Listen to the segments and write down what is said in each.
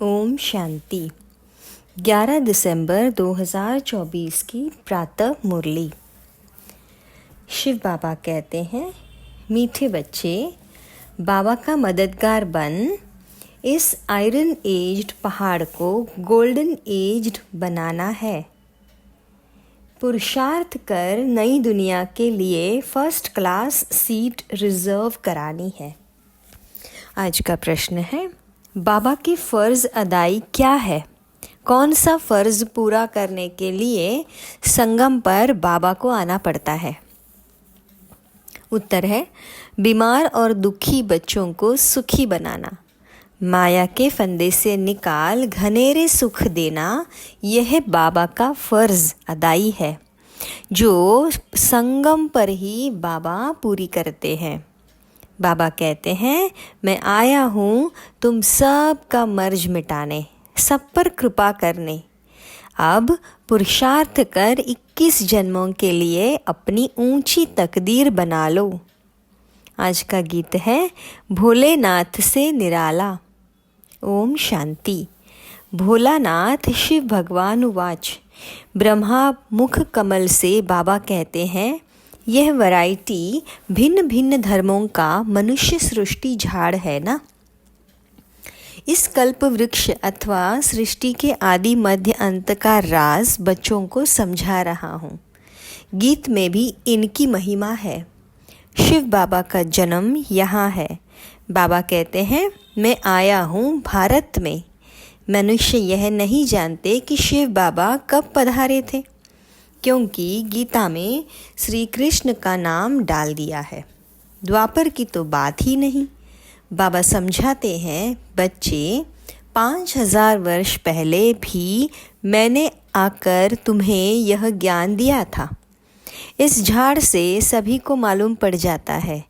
ओम शांति। 11 दिसंबर 2024 की प्रातः मुरली। शिव बाबा कहते हैं, मीठे बच्चे, बाबा का मददगार बन इस आयरन एज्ड पहाड़ को गोल्डन एज्ड बनाना है। पुरुषार्थ कर नई दुनिया के लिए फर्स्ट क्लास सीट रिजर्व करानी है। आज का प्रश्न है, बाबा की फ़र्ज़ अदाई क्या है? कौन सा फ़र्ज़ पूरा करने के लिए संगम पर बाबा को आना पड़ता है? उत्तर है, बीमार और दुखी बच्चों को सुखी बनाना, माया के फंदे से निकाल घनेरे सुख देना, यह बाबा का फ़र्ज़ अदाई है जो संगम पर ही बाबा पूरी करते हैं। बाबा कहते हैं, मैं आया हूँ तुम सब का मर्ज मिटाने, सब पर कृपा करने। अब पुरुषार्थ कर 21 जन्मों के लिए अपनी ऊंची तकदीर बना लो। आज का गीत है, भोलेनाथ से निराला। ओम शांति। भोलानाथ शिव भगवान उवाच। ब्रह्मा मुख कमल से बाबा कहते हैं, यह वैरायटी भिन्न भिन्न धर्मों का मनुष्य सृष्टि झाड़ है ना। इस कल्प वृक्ष अथवा सृष्टि के आदि मध्य अंत का राज बच्चों को समझा रहा हूँ। गीत में भी इनकी महिमा है। शिव बाबा का जन्म यहाँ है। बाबा कहते हैं, मैं आया हूँ भारत में। मनुष्य यह नहीं जानते कि शिव बाबा कब पधारे थे, क्योंकि गीता में श्री कृष्ण का नाम डाल दिया है। द्वापर की तो बात ही नहीं। बाबा समझाते हैं, बच्चे, 5000 वर्ष पहले भी मैंने आकर तुम्हें यह ज्ञान दिया था। इस झाड़ से सभी को मालूम पड़ जाता है।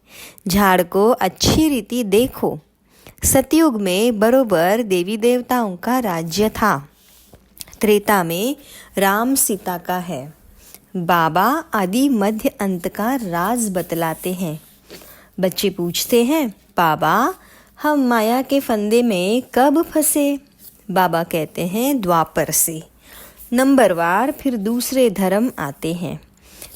झाड़ को अच्छी रीति देखो। सतयुग में बरोबर देवी देवताओं का राज्य था। त्रेता में राम सीता का है। बाबा आदि मध्य अंत का राज बतलाते हैं। बच्चे पूछते हैं, बाबा हम माया के फंदे में कब फंसे? बाबा कहते हैं, द्वापर से। नंबरवार फिर दूसरे धर्म आते हैं,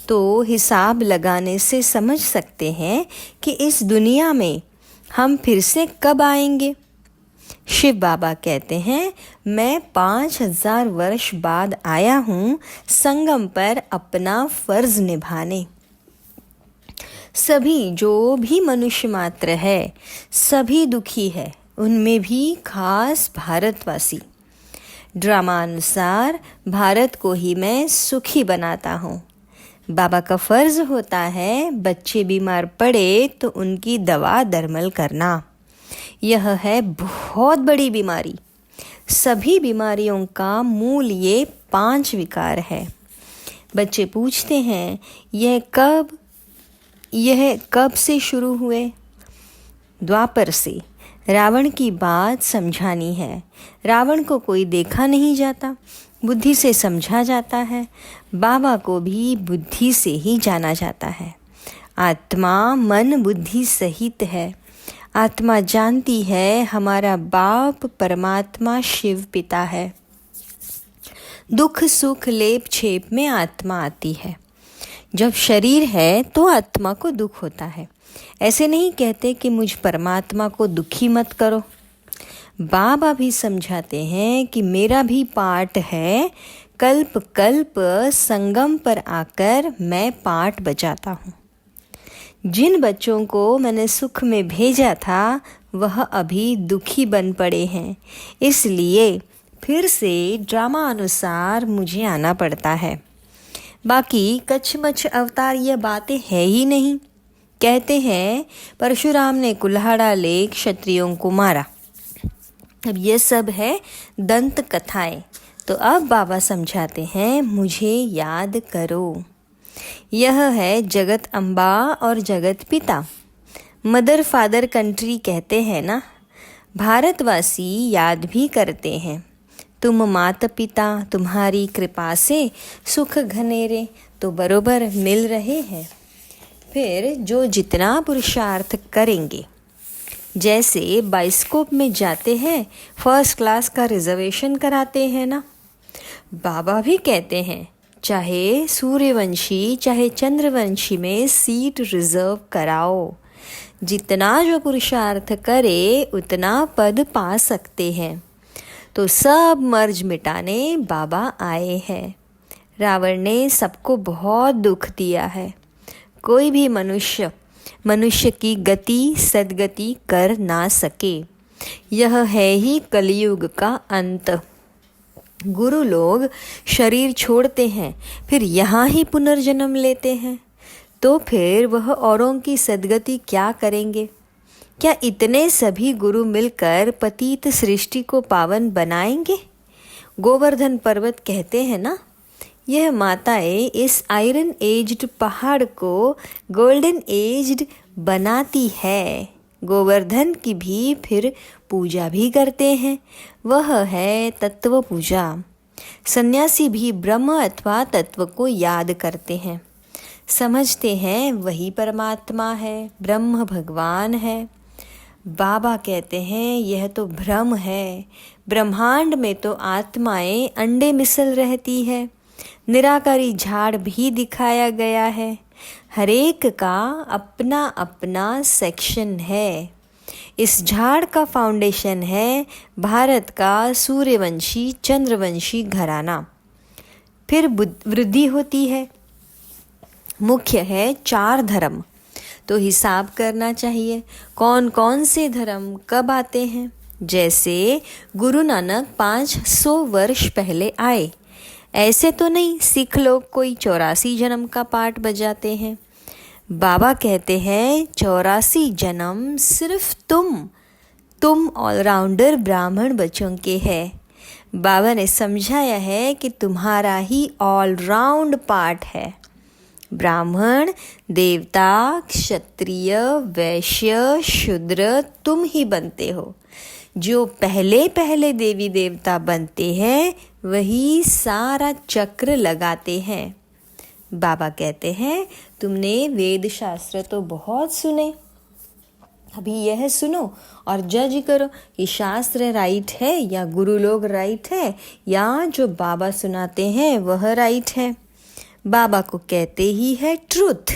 तो हिसाब लगाने से समझ सकते हैं कि इस दुनिया में हम फिर से कब आएंगे। शिव बाबा कहते हैं, मैं 5000 वर्ष बाद आया हूँ संगम पर अपना फर्ज निभाने। सभी जो भी मनुष्य मात्र है, सभी दुखी है, उनमें भी खास भारतवासी। ड्रामा अनुसार भारत को ही मैं सुखी बनाता हूँ। बाबा का फर्ज होता है, बच्चे बीमार पड़े तो उनकी दवा दरमल करना। यह है बहुत बड़ी बीमारी। सभी बीमारियों का मूल ये 5 विकार है। बच्चे पूछते हैं, यह कब से शुरू हुए? द्वापर से। रावण की बात समझानी है। रावण को कोई देखा नहीं जाता, बुद्धि से समझा जाता है। बाबा को भी बुद्धि से ही जाना जाता है। आत्मा मन बुद्धि सहित है। आत्मा जानती है हमारा बाप परमात्मा शिव पिता है। दुख सुख लेप छेप में आत्मा आती है। जब शरीर है तो आत्मा को दुख होता है। ऐसे नहीं कहते कि मुझ परमात्मा को दुखी मत करो। बाबा भी समझाते हैं कि मेरा भी पाठ है। कल्प कल्प संगम पर आकर मैं पाठ बजाता हूँ। जिन बच्चों को मैंने सुख में भेजा था, वह अभी दुखी बन पड़े हैं। इसलिए फिर से ड्रामा अनुसार मुझे आना पड़ता है। बाकी कछमछ अवतार ये बातें है ही नहीं। कहते हैं, परशुराम ने कुल्हाड़ा ले क्षत्रियों को मारा। अब ये सब है दंत कथाएं। तो अब बाबा समझाते हैं, मुझे याद करो। यह है जगत अम्बा और जगत पिता। मदर फादर कंट्री कहते हैं ना। भारतवासी याद भी करते हैं, तुम माता पिता तुम्हारी कृपा से सुख घनेरे तो बरोबर मिल रहे हैं। फिर जो जितना पुरुषार्थ करेंगे जैसे बाइस्कोप में जाते हैं, फर्स्ट क्लास का रिजर्वेशन कराते हैं ना। बाबा भी कहते हैं चाहे सूर्यवंशी चाहे चंद्रवंशी में सीट रिजर्व कराओ। जितना जो पुरुषार्थ करे उतना पद पा सकते हैं। तो सब मर्ज मिटाने बाबा आए हैं। रावण ने सबको बहुत दुख दिया है। कोई भी मनुष्य की गति सद्गति कर ना सके। यह है ही कलयुग का अंत। गुरु लोग शरीर छोड़ते हैं, फिर यहाँ ही पुनर्जन्म लेते हैं, तो फिर वह औरों की सद्गति क्या करेंगे? क्या इतने सभी गुरु मिलकर पतित सृष्टि को पावन बनाएंगे? गोवर्धन पर्वत कहते हैं ना, यह माताएं इस आयरन एज्ड पहाड़ को गोल्डन एज्ड बनाती है। गोवर्धन की भी फिर पूजा भी करते हैं, वह है तत्व पूजा। सन्यासी भी ब्रह्म अथवा तत्व को याद करते हैं, समझते हैं वही परमात्मा है, ब्रह्म भगवान है। बाबा कहते हैं यह तो भ्रम है। ब्रह्मांड में तो आत्माएं अंडे मिसल रहती है। निराकारी झाड़ भी दिखाया गया है। हरेक का अपना अपना सेक्शन है। इस झाड़ का फाउंडेशन है भारत का सूर्यवंशी चंद्रवंशी घराना। फिर वृद्धि होती है। मुख्य है 4 धर्म। तो हिसाब करना चाहिए कौन कौन से धर्म कब आते हैं। जैसे गुरु नानक 500 वर्ष पहले आए। ऐसे तो नहीं सिख लोग कोई 84 जन्म का पाठ बजाते हैं। बाबा कहते हैं 84 जन्म सिर्फ तुम ऑलराउंडर ब्राह्मण बच्चों के हैं। बाबा ने समझाया है कि तुम्हारा ही ऑलराउंड पाठ है। ब्राह्मण, देवता, क्षत्रिय, वैश्य, शूद्र तुम ही बनते हो। जो पहले पहले देवी देवता बनते हैं वही सारा चक्र लगाते हैं। बाबा कहते हैं तुमने वेद शास्त्र तो बहुत सुने, अभी यह सुनो और जज करो कि शास्त्र राइट है या गुरु लोग राइट है या जो बाबा सुनाते हैं वह राइट है। बाबा को कहते ही है ट्रुथ।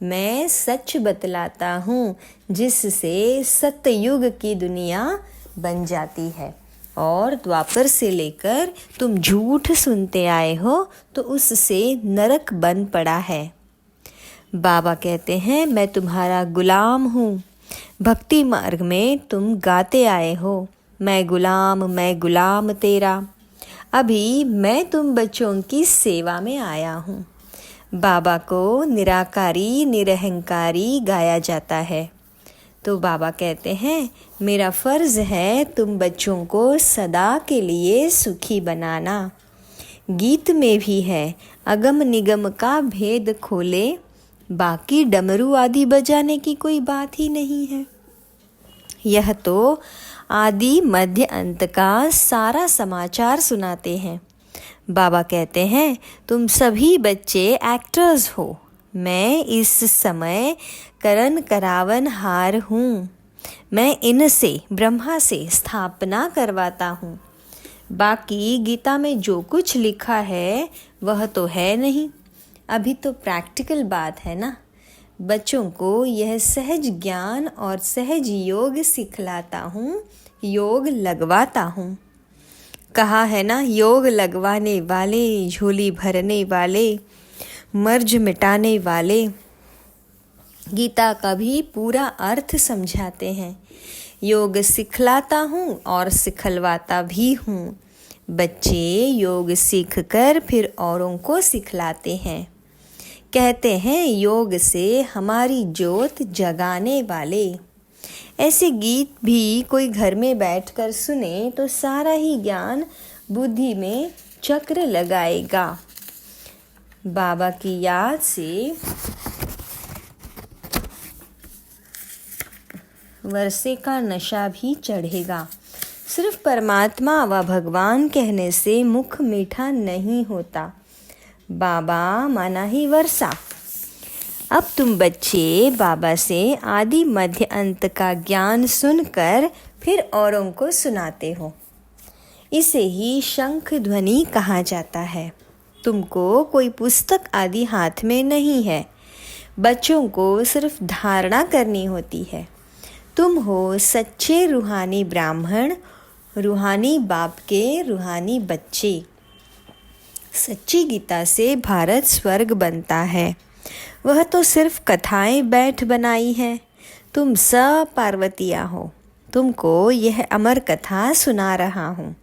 मैं सच बतलाता हूँ जिससे सतयुग की दुनिया बन जाती है। और द्वापर से लेकर तुम झूठ सुनते आए हो तो उससे नरक बन पड़ा है। बाबा कहते हैं मैं तुम्हारा गुलाम हूँ। भक्ति मार्ग में तुम गाते आए हो मैं गुलाम तेरा। अभी मैं तुम बच्चों की सेवा में आया हूँ। बाबा को निराकारी निरहंकारी गाया जाता है। तो बाबा कहते हैं मेरा फ़र्ज़ है तुम बच्चों को सदा के लिए सुखी बनाना। गीत में भी है अगम निगम का भेद खोले, बाकी डमरू आदि बजाने की कोई बात ही नहीं है। यह तो आदि मध्य अंत का सारा समाचार सुनाते हैं। बाबा कहते हैं तुम सभी बच्चे एक्टर्स हो। मैं इस समय करण करावन हार हूँ। मैं इनसे ब्रह्मा से स्थापना करवाता हूँ। बाकी गीता में जो कुछ लिखा है वह तो है नहीं। अभी तो प्रैक्टिकल बात है ना। बच्चों को यह सहज ज्ञान और सहज योग सिखलाता हूँ, योग लगवाता हूँ। कहा है ना योग लगवाने वाले, झोली भरने वाले, मर्ज मिटाने वाले। गीता का भी पूरा अर्थ समझाते हैं। योग सिखलाता हूँ और सिखलवाता भी हूँ। बच्चे योग सीख कर फिर औरों को सिखलाते हैं। कहते हैं योग से हमारी ज्योत जगाने वाले। ऐसे गीत भी कोई घर में बैठकर सुने तो सारा ही ज्ञान बुद्धि में चक्र लगाएगा। बाबा की याद से वर्षे का नशा भी चढ़ेगा। सिर्फ परमात्मा व भगवान कहने से मुख मीठा नहीं होता। बाबा माना ही वर्षा। अब तुम बच्चे बाबा से आदि मध्य अंत का ज्ञान सुनकर फिर औरों को सुनाते हो। इसे ही शंख ध्वनि कहा जाता है। तुमको कोई पुस्तक आदि हाथ में नहीं है, बच्चों को सिर्फ धारणा करनी होती है। तुम हो सच्चे रूहानी ब्राह्मण, रूहानी बाप के रूहानी बच्चे। सच्ची गीता से भारत स्वर्ग बनता है, वह तो सिर्फ कथाएं बैठ बनाई हैं। तुम सब पार्वतियाँ हो, तुमको यह अमर कथा सुना रहा हूँ।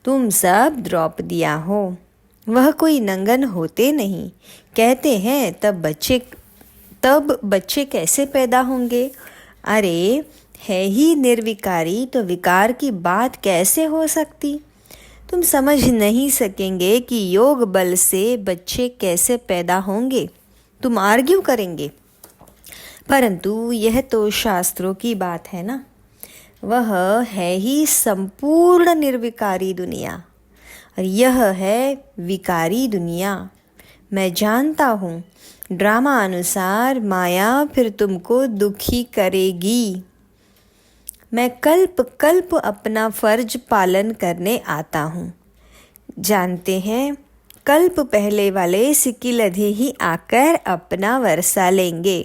तुम सब द्रौपदियाँ हो, वह कोई नंगन होते नहीं। कहते हैं तब बच्चे कैसे पैदा होंगे? अरे है ही निर्विकारी तो विकार की बात कैसे हो सकती? तुम समझ नहीं सकेंगे कि योग बल से बच्चे कैसे पैदा होंगे। तुम आर्ग्यू करेंगे, परंतु यह तो शास्त्रों की बात है ना। वह है ही संपूर्ण निर्विकारी दुनिया और यह है विकारी दुनिया। मैं जानता हूँ ड्रामा अनुसार माया फिर तुमको दुखी करेगी। मैं कल्प कल्प अपना फर्ज पालन करने आता हूँ। जानते हैं कल्प पहले वाले सिकिलधे ही आकर अपना वर्षा लेंगे।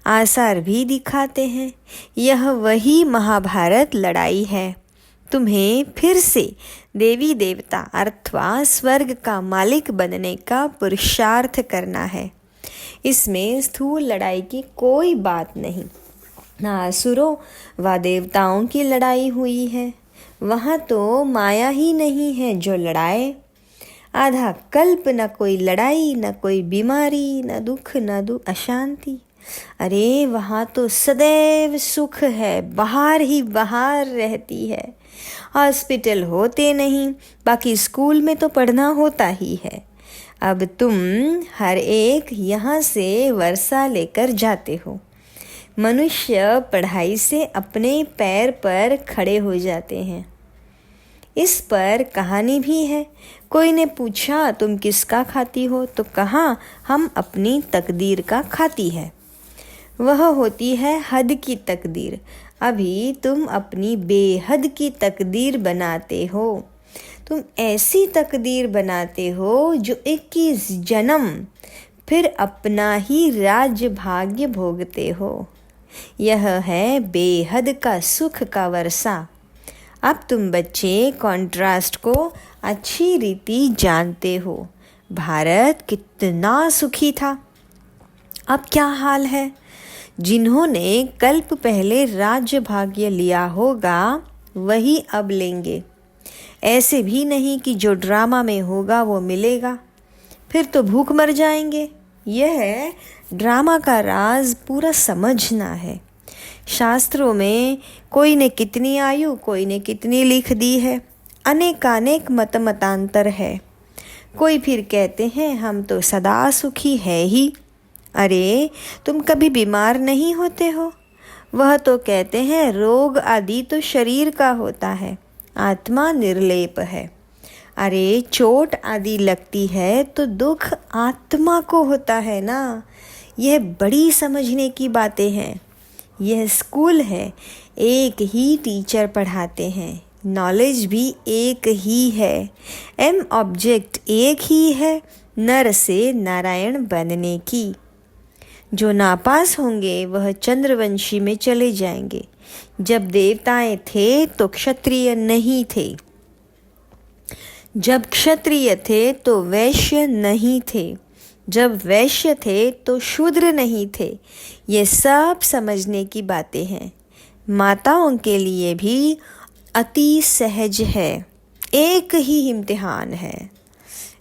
आसार भी दिखाते हैं, यह वही महाभारत लड़ाई है। तुम्हें फिर से देवी देवता अथवा स्वर्ग का मालिक बनने का पुरुषार्थ करना है। इसमें स्थूल लड़ाई की कोई बात नहीं। ना असुरों व देवताओं की लड़ाई हुई है, वहाँ तो माया ही नहीं है जो लड़ाए। आधा कल्प न कोई लड़ाई, न कोई बीमारी, न दुख, न अशांति। अरे वहाँ तो सदैव सुख है, बाहर ही बाहर रहती है। हॉस्पिटल होते नहीं, बाकी स्कूल में तो पढ़ना होता ही है। अब तुम हर एक यहाँ से वर्षा लेकर जाते हो। मनुष्य पढ़ाई से अपने पैर पर खड़े हो जाते हैं। इस पर कहानी भी है। कोई ने पूछा तुम किसका खाती हो, तो कहा हम अपनी तकदीर का खाती है। वह होती है हद की तकदीर। अभी तुम अपनी बेहद की तकदीर बनाते हो। तुम ऐसी तकदीर बनाते हो जो 21 जन्म फिर अपना ही राज्य भाग्य भोगते हो। यह है बेहद का सुख का वर्षा। अब तुम बच्चे कॉन्ट्रास्ट को अच्छी रीति जानते हो। भारत कितना सुखी था, अब क्या हाल है। जिन्होंने कल्प पहले राज्य भाग्य लिया होगा वही अब लेंगे। ऐसे भी नहीं कि जो ड्रामा में होगा वो मिलेगा, फिर तो भूख मर जाएंगे। यह ड्रामा का राज पूरा समझना है। शास्त्रों में कोई ने कितनी आयु, कोई ने कितनी लिख दी है। अनेकानेक मतांतर है। कोई फिर कहते हैं हम तो सदा सुखी है ही। अरे तुम कभी बीमार नहीं होते हो। वह तो कहते हैं रोग आदि तो शरीर का होता है, आत्मा निर्लेप है। अरे चोट आदि लगती है तो दुख आत्मा को होता है ना। यह बड़ी समझने की बातें हैं। यह स्कूल है, एक ही टीचर पढ़ाते हैं, नॉलेज भी एक ही है, एम ऑब्जेक्ट एक ही है, नर से नारायण बनने की। जो नापास होंगे वह चंद्रवंशी में चले जाएंगे। जब देवताएं थे तो क्षत्रिय नहीं थे, जब क्षत्रिय थे तो वैश्य नहीं थे, जब वैश्य थे तो शूद्र नहीं थे। ये सब समझने की बातें हैं। माताओं के लिए भी अति सहज है, एक ही इम्तिहान है।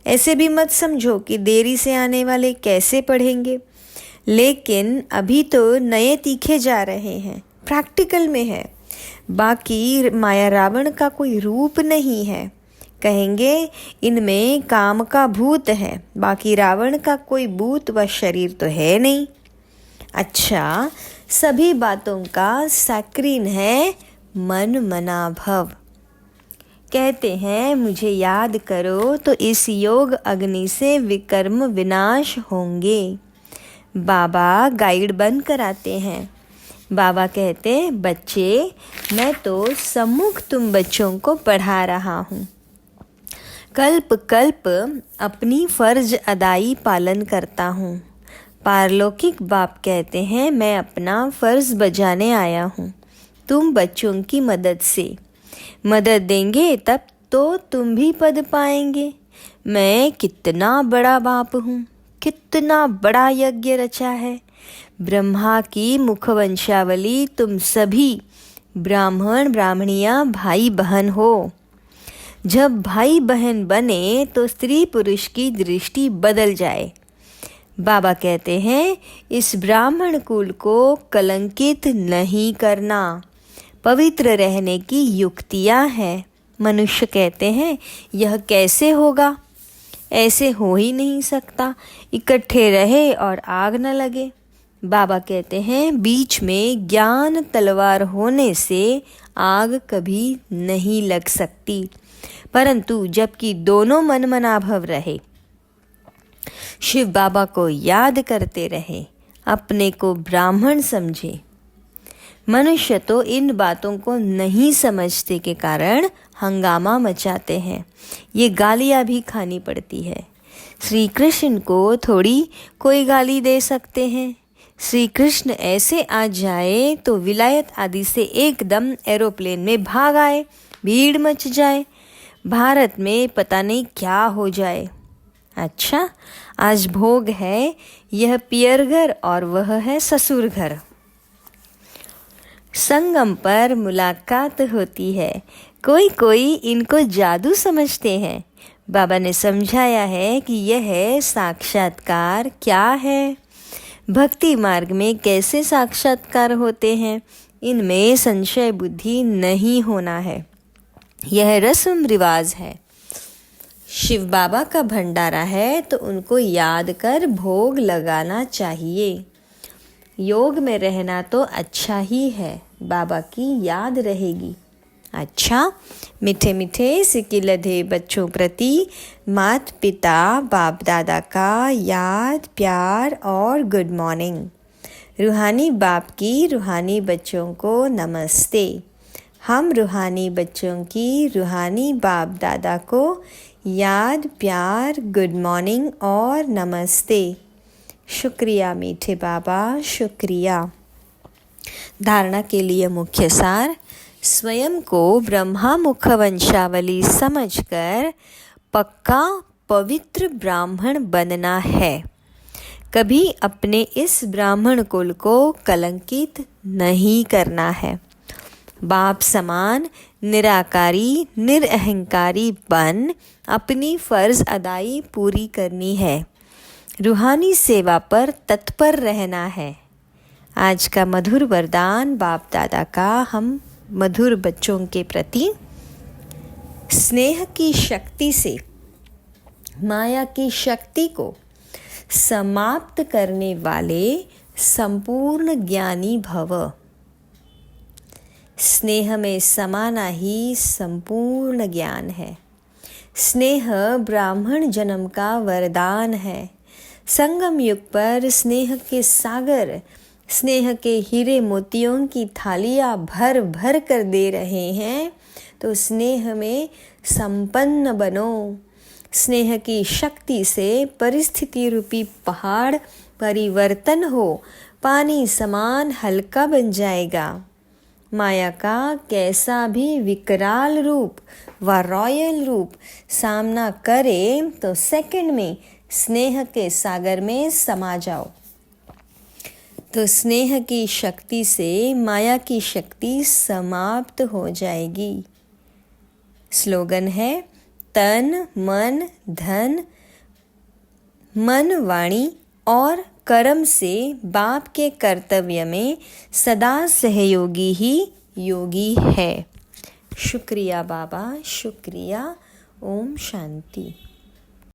ऐसे भी मत समझो कि देरी से आने वाले कैसे पढ़ेंगे, लेकिन अभी तो नए तीखे जा रहे हैं, प्रैक्टिकल में है। बाकी माया रावण का कोई रूप नहीं है। कहेंगे इनमें काम का भूत है, बाकी रावण का कोई भूत व शरीर तो है नहीं। अच्छा, सभी बातों का स्क्रीन है मन मना भव। कहते हैं मुझे याद करो तो इस योग अग्नि से विकर्म विनाश होंगे। बाबा गाइड बनकर आते हैं। बाबा कहते, बच्चे मैं तो सम्मुख तुम बच्चों को पढ़ा रहा हूँ। कल्प कल्प अपनी फर्ज अदाई पालन करता हूँ। पारलौकिक बाप कहते हैं, मैं अपना फर्ज बजाने आया हूँ। तुम बच्चों की मदद से मदद देंगे तब तो तुम भी पद पाएंगे। मैं कितना बड़ा बाप हूँ, कितना बड़ा यज्ञ रचा है। ब्रह्मा की मुखवंशावली तुम सभी ब्राह्मण ब्राह्मणियाँ भाई बहन हो। जब भाई बहन बने तो स्त्री पुरुष की दृष्टि बदल जाए। बाबा कहते हैं, इस ब्राह्मण कुल को कलंकित नहीं करना, पवित्र रहने की युक्तियाँ हैं। मनुष्य कहते हैं, यह कैसे होगा? ऐसे हो ही नहीं सकता, इकट्ठे रहे और आग न लगे। बाबा कहते हैं, बीच में ज्ञान तलवार होने से आग कभी नहीं लग सकती, परंतु जबकि दोनों मनमनाभव रहे, शिव बाबा को याद करते रहे, अपने को ब्राह्मण समझे। मनुष्य तो इन बातों को नहीं समझते के कारण हंगामा मचाते हैं। ये गालियाँ भी खानी पड़ती है। श्री कृष्ण को थोड़ी कोई गाली दे सकते हैं। श्री कृष्ण ऐसे आ जाए तो विलायत आदि से एकदम एरोप्लेन में भाग आए, भीड़ मच जाए, भारत में पता नहीं क्या हो जाए। अच्छा, आज भोग है, यह पियर घर और वह है ससुर घर। संगम पर मुलाकात होती है। कोई कोई इनको जादू समझते हैं। बाबा ने समझाया है कि यह साक्षात्कार क्या है, भक्ति मार्ग में कैसे साक्षात्कार होते हैं, इनमें संशय बुद्धि नहीं होना है। यह रस्म रिवाज है। शिव बाबा का भंडारा है तो उनको याद कर भोग लगाना चाहिए। योग में रहना तो अच्छा ही है, बाबा की याद रहेगी। अच्छा, मीठे मीठे सिकिलधे बच्चों प्रति मात पिता बाप दादा का याद, प्यार और गुड मॉर्निंग। रूहानी बाप की रूहानी बच्चों को नमस्ते। हम रूहानी बच्चों की रूहानी बाप दादा को याद, प्यार, गुड मॉर्निंग और नमस्ते। शुक्रिया मीठे बाबा, शुक्रिया। धारणा के लिए मुख्य सार, स्वयं को ब्रह्मा मुखवंशावली समझकर पक्का पवित्र ब्राह्मण बनना है। कभी अपने इस ब्राह्मण कुल को कलंकित नहीं करना है। बाप समान निराकारी निरअहंकारी बन अपनी फर्ज अदाई पूरी करनी है। रूहानी सेवा पर तत्पर रहना है। आज का मधुर वरदान बाप दादा का हम मधुर बच्चों के प्रति स्नेह की शक्ति से माया की शक्ति को समाप्त करने वाले संपूर्ण ज्ञानी भव। स्नेह में समाना ही संपूर्ण ज्ञान है। स्नेह ब्राह्मण जन्म का वरदान है। संगम युग पर स्नेह के सागर, स्नेह के हीरे मोतियों की थालियाँ भर भर कर दे रहे हैं, तो स्नेह में संपन्न बनो। स्नेह की शक्ति से परिस्थिति रूपी पहाड़ परिवर्तन हो पानी समान हल्का बन जाएगा। माया का कैसा भी विकराल रूप व रॉयल रूप सामना करे तो सेकंड में स्नेह के सागर में समा जाओ। तो स्नेह की शक्ति से माया की शक्ति समाप्त हो जाएगी। स्लोगन है, तन मन धन, मन वाणी और कर्म से बाप के कर्तव्य में सदा सहयोगी ही योगी है। शुक्रिया बाबा, शुक्रिया। ओम शांति।